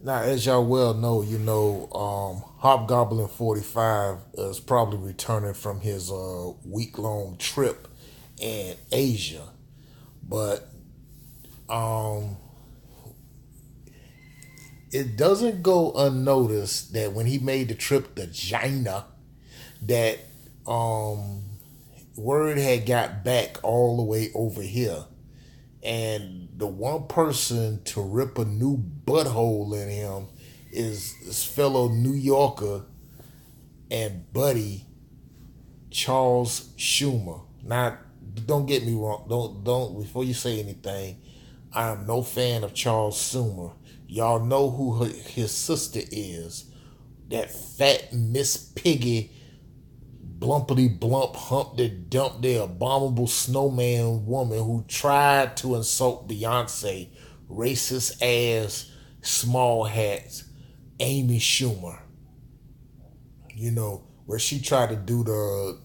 Now, as y'all well know, Hobgoblin 45 is probably returning from his week long trip in Asia. But um, it doesn't go unnoticed that when he made the trip to China, that um, word had got back all the way over here. And the one person to rip a new butthole in him is this fellow New Yorker and buddy Charles Schumer. Now, don't get me wrong. Don't before you say anything. I am no fan of Charles Schumer. Y'all know who his sister is. That fat Miss Piggy, blumpity blump, humpty dumpty, abominable snowman woman who tried to insult Beyonce, racist ass, small hats, Amy Schumer. Where she tried to do the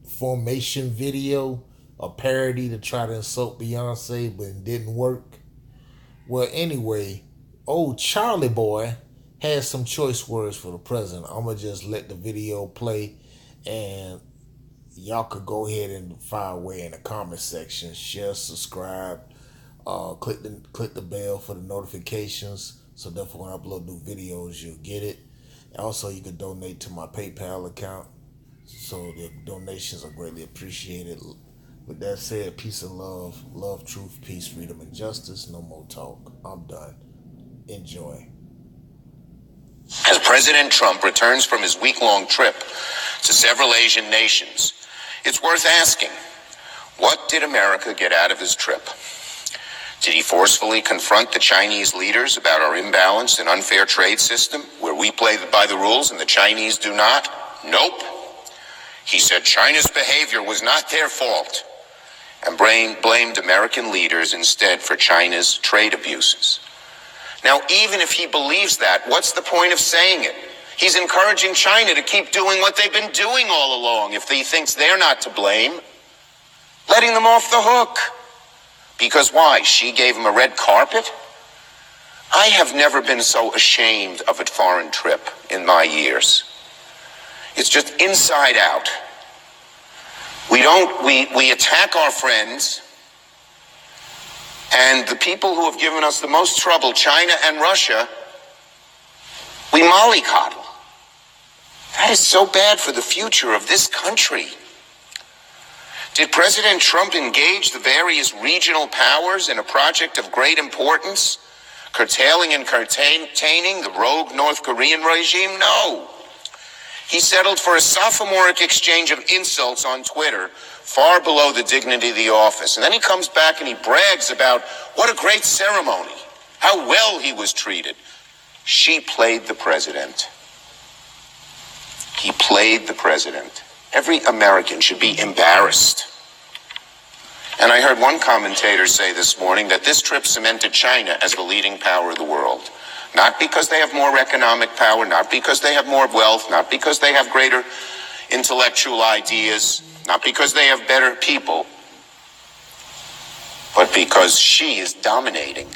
formation video, a parody to try to insult Beyonce, but it didn't work. Well, anyway, old Charlie boy has some choice words for the president. I'm going to just let the video play, and y'all could go ahead and fire away in the comment section. Share, subscribe, click the bell for the notifications, so that when I upload new videos, you'll get it. Also, you can donate to my PayPal account, so the donations are greatly appreciated. With that said, peace and love. Love, truth, peace, freedom, and justice. No more talk. I'm done. Enjoy. As President Trump returns from his week-long trip to several Asian nations, it's worth asking, what did America get out of his trip? Did he forcefully confront the Chinese leaders about our imbalanced and unfair trade system, where we play by the rules and the Chinese do not? Nope. He said China's behavior was not their fault and blamed American leaders instead for China's trade abuses. Now, even if he believes that, what's the point of saying it? He's encouraging China to keep doing what they've been doing all along if he thinks they're not to blame, letting them off the hook. Because why? She gave him a red carpet? I have never been so ashamed of a foreign trip in my years. It's just inside out. We attack our friends, and the people who have given us the most trouble, China and Russia, we mollycoddle. That is so bad for the future of this country. Did President Trump engage the various regional powers in a project of great importance, curtailing and containing the rogue North Korean regime? No. He settled for a sophomoric exchange of insults on Twitter, far below the dignity of the office. And then he comes back and he brags about what a great ceremony, how well he was treated. She played the president. He played the president. Every American should be embarrassed. And I heard one commentator say this morning that this trip cemented China as the leading power of the world. Not because they have more economic power, not because they have more wealth, not because they have greater intellectual ideas, not because they have better people, but because she is dominating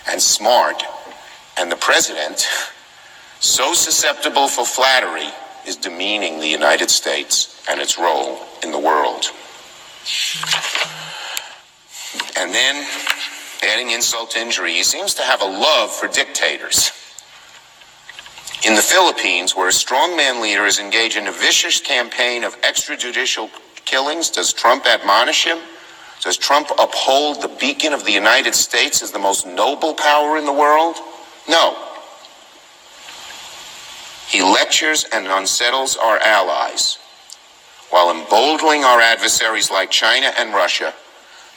and smart, and the president, so susceptible for flattery, is demeaning the United States and its role in the world. And then, adding insult to injury, he seems to have a love for dictators. In the Philippines, where a strongman leader is engaged in a vicious campaign of extrajudicial killings, does Trump admonish him? Does Trump uphold the beacon of the United States as the most noble power in the world? No. He lectures and unsettles our allies, while emboldening our adversaries like China and Russia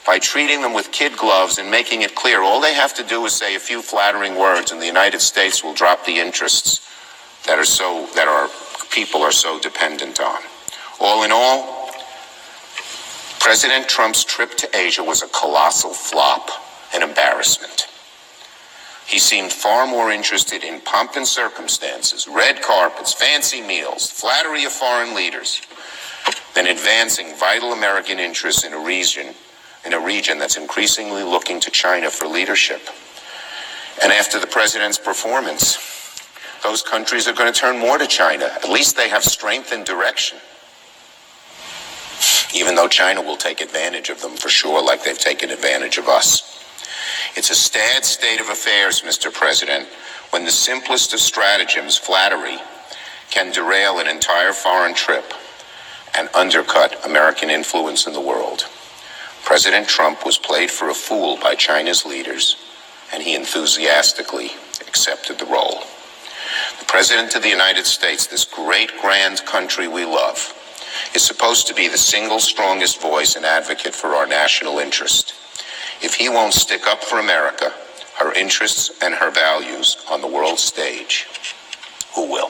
by treating them with kid gloves and making it clear all they have to do is say a few flattering words and the United States will drop the interests that our people are so dependent on. All in all, President Trump's trip to Asia was a colossal flop, an embarrassment. He seemed far more interested in pomp and circumstances, red carpets, fancy meals, flattery of foreign leaders, than advancing vital American interests in a region that's increasingly looking to China for leadership. And after the president's performance, those countries are going to turn more to China. At least they have strength and direction. Even though China will take advantage of them for sure, like they've taken advantage of us. It's a sad state of affairs, Mr. President, when the simplest of stratagems, flattery, can derail an entire foreign trip and undercut American influence in the world. President Trump was played for a fool by China's leaders, and he enthusiastically accepted the role. The President of the United States, this great, grand country we love, is supposed to be the single strongest voice and advocate for our national interest. If he won't stick up for America, her interests, and her values on the world stage, who will?